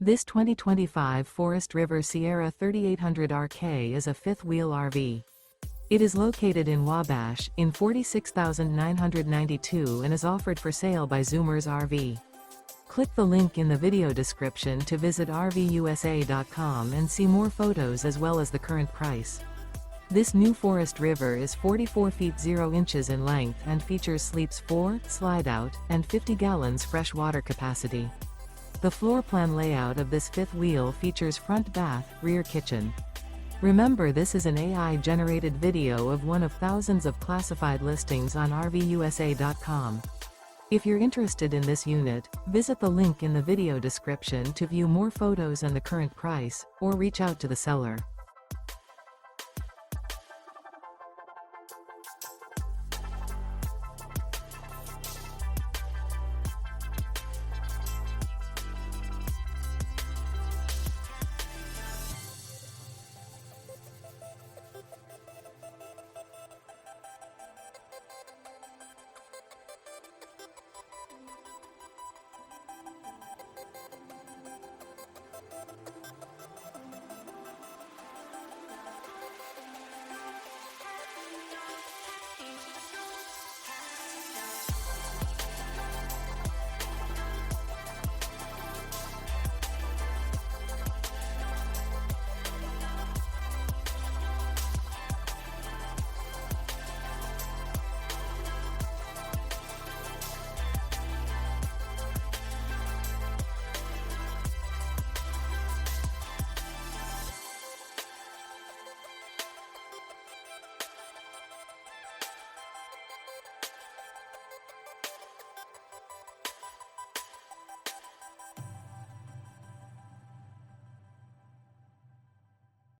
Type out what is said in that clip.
This 2025 Forest River Sierra 3800 RK is a fifth-wheel RV. It is located in Wabash, in 46,992 and is offered for sale by Zoomers RV. Click the link in the video description to visit RVUSA.com and see more photos as well as the current price. This new Forest River is 44 feet 0 inches in length and features sleeps 4, slide-out, and 50 gallons fresh water capacity. The floor plan layout of this fifth wheel features front bath, rear kitchen. Remember, this is an AI-generated video of one of thousands of classified listings on RVUSA.com. If you're interested in this unit, visit the link in the video description to view more photos and the current price, or reach out to the seller.